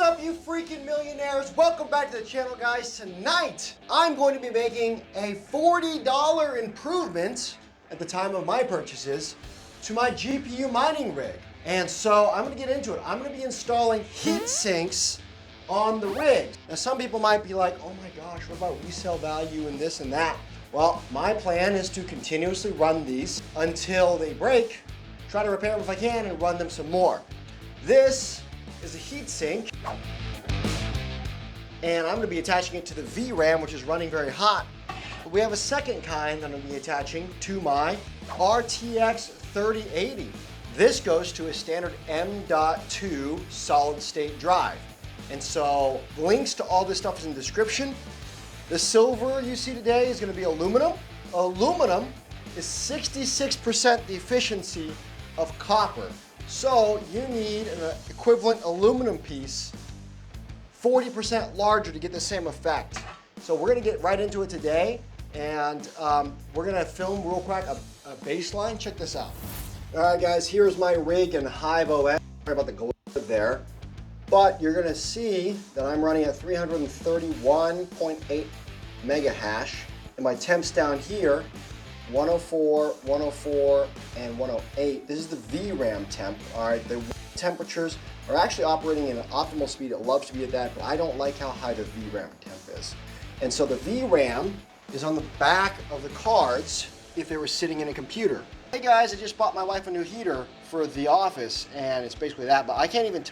up, you freaking millionaires? Welcome back to the channel, guys. Tonight, I'm going to be making a $40 improvement at the time of my purchases to my GPU mining rig. And so I'm gonna get into it. I'm gonna be installing heat sinks on the rig. Now some people might be like, oh my gosh, what about resale value and this and that? Well, my plan is to continuously run these until they break, try to repair them if I can, and run them some more. This is a heat sink, and I'm gonna be attaching it to the VRAM, which is running very hot. But we have a second kind that I'm gonna be attaching to my RTX 3080. This goes to a standard M.2 solid state drive. And so links to all this stuff is in the description. The silver you see today is gonna be aluminum. Aluminum is 66% the efficiency of copper. So you need an equivalent aluminum piece 40% larger to get the same effect. So we're gonna get right into it today, and we're gonna film real quick a baseline. Check this out. All right, guys, here's my rig in Hive OS. Sorry about the glare there. But you're gonna see that I'm running at 331.8 mega hash, and my temps down here, 104, 104, and 108. This is the VRAM temp. All right, the temperatures are actually operating in an optimal speed. It loves to be at that, but I don't like how high the VRAM temp is. And so the VRAM is on the back of the cards if they were sitting in a computer. Hey guys, I just bought my wife a new heater for the office, and it's basically that, but I can't even, it's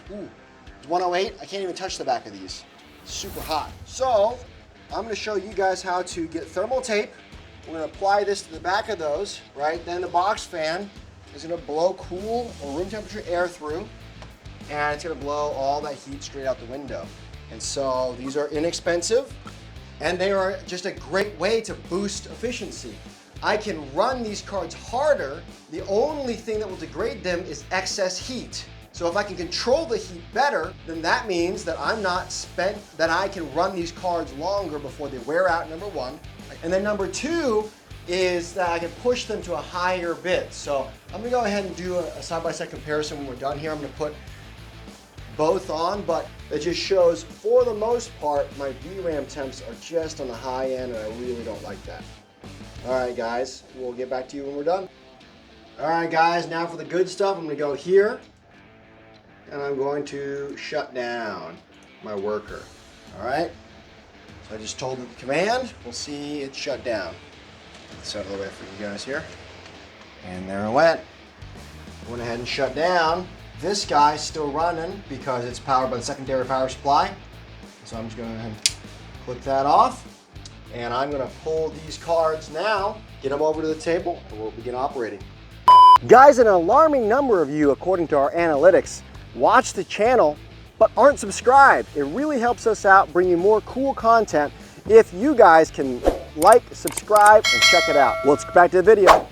108, I can't even touch the back of these. It's super hot. So I'm gonna show you guys how to get thermal tape. We're gonna apply this to the back of those, right? Then the box fan is gonna blow cool or room temperature air through, and it's gonna blow all that heat straight out the window. And so these are inexpensive, and they are just a great way to boost efficiency. I can run these cards harder. The only thing that will degrade them is excess heat. So if I can control the heat better, then that means that that I can run these cards longer before they wear out, number one. And then number two is that I can push them to a higher bit. So I'm gonna go ahead and do a side-by-side comparison when we're done here. I'm gonna put both on, but it just shows, for the most part, my VRAM temps are just on the high end, and I really don't like that. All right, guys, we'll get back to you when we're done. All right, guys, now for the good stuff. I'm gonna go here, and I'm going to shut down my worker. All right? So I just told it the command. We'll see it shut down. Let's out of the way for you guys here. And there it went. Went ahead and shut down. This guy's still running because it's powered by the secondary power supply. So I'm just going to go ahead and click that off. And I'm going to pull these cards now, get them over to the table, and we'll begin operating. Guys, an alarming number of you, according to our analytics, watch the channel but aren't subscribed. It really helps us out, bring you more cool content if you guys can like, subscribe, and check it out. Let's get back to the video.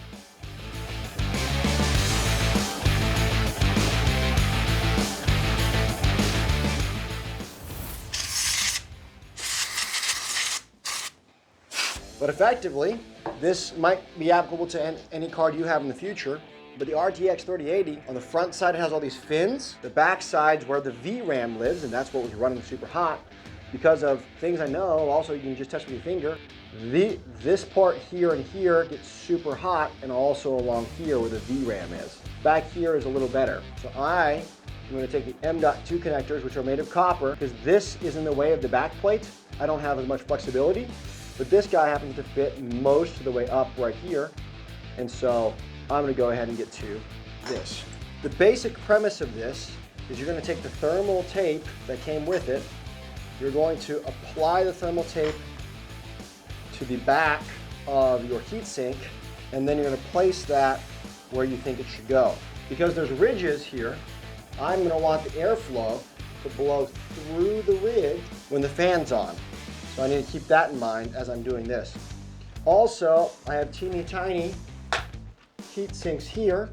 But effectively, this might be applicable to any card you have in the future. But the RTX 3080, on the front side it has all these fins. The back side's where the VRAM lives, and that's what was running super hot. Because of things I know, also you can just touch with your finger, this part here and here gets super hot, and also along here where the VRAM is. Back here is a little better. So I'm going to take the M.2 connectors, which are made of copper, because this is in the way of the back plate. I don't have as much flexibility, but this guy happens to fit most of the way up right here. And so I'm going to go ahead and get to this. The basic premise of this is you're going to take the thermal tape that came with it. You're going to apply the thermal tape to the back of your heatsink, and then you're going to place that where you think it should go. Because there's ridges here, I'm going to want the airflow to blow through the ridge when the fan's on. So I need to keep that in mind as I'm doing this. Also, I have teeny tiny heat sinks here,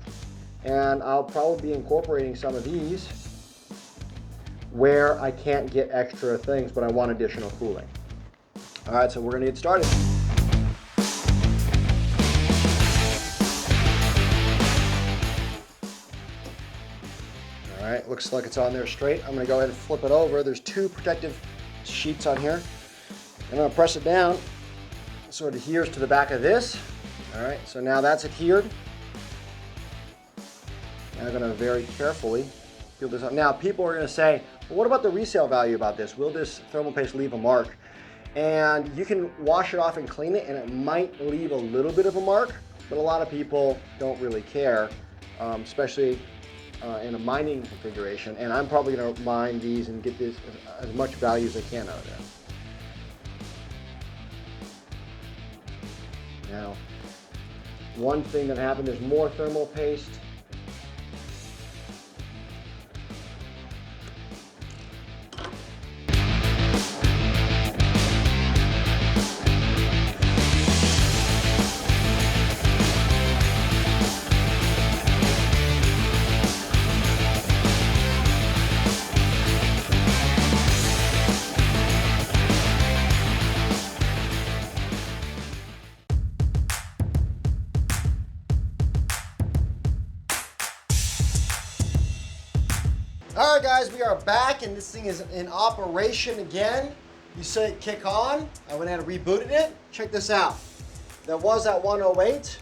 and I'll probably be incorporating some of these where I can't get extra things, but I want additional cooling. All right, so we're gonna get started. All right, right, looks like it's on there straight. I'm gonna go ahead and flip it over. There's 2 protective sheets on here. I'm gonna press it down so it adheres to the back of this. All right, so now that's adhered. Now I'm gonna very carefully peel this up. Now people are gonna say, well, what about the resale value about this? Will this thermal paste leave a mark? And you can wash it off and clean it, and it might leave a little bit of a mark, but a lot of people don't really care, especially in a mining configuration. And I'm probably gonna mine these and get this as much value as I can out of them. Now, one thing that happened, there's more thermal paste. All right, guys, we are back, and this thing is in operation again. You say kick on. I went ahead and rebooted it. Check this out. That was at 108,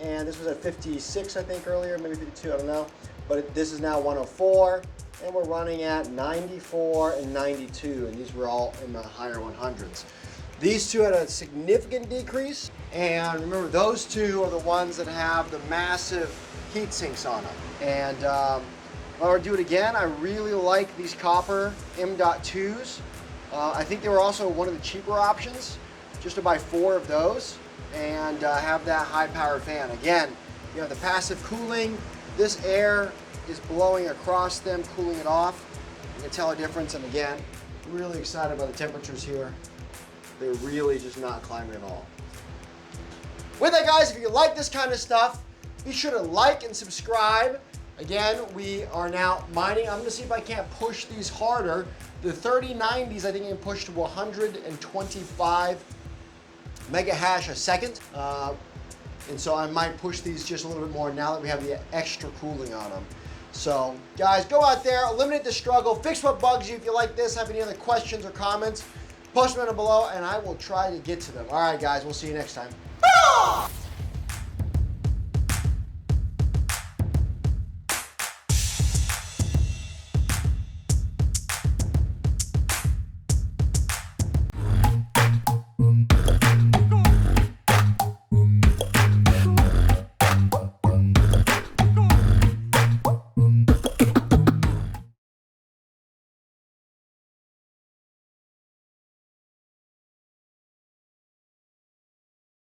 and this was at 56, I think, earlier, maybe 52, I don't know. But this is now 104, and we're running at 94 and 92, and these were all in the higher 100s. These two had a significant decrease, and remember, those two are the ones that have the massive heat sinks on them. And I'll do it again. I really like these copper M.2s. I think they were also one of the cheaper options, just to buy 4 of those and have that high power fan. Again, you have the passive cooling. This air is blowing across them, cooling it off. You can tell a difference, and again, really excited by the temperatures here. They're really just not climbing at all. With that, guys, if you like this kind of stuff, be sure to like and subscribe. Again, we are now mining. I'm gonna see if I can't push these harder. The 3090s, I think I can push to 125 mega hash a second. And so I might push these just a little bit more now that we have the extra cooling on them. So guys, go out there, eliminate the struggle, fix what bugs you. If you like this, have any other questions or comments, post them down below and I will try to get to them. All right, guys, we'll see you next time.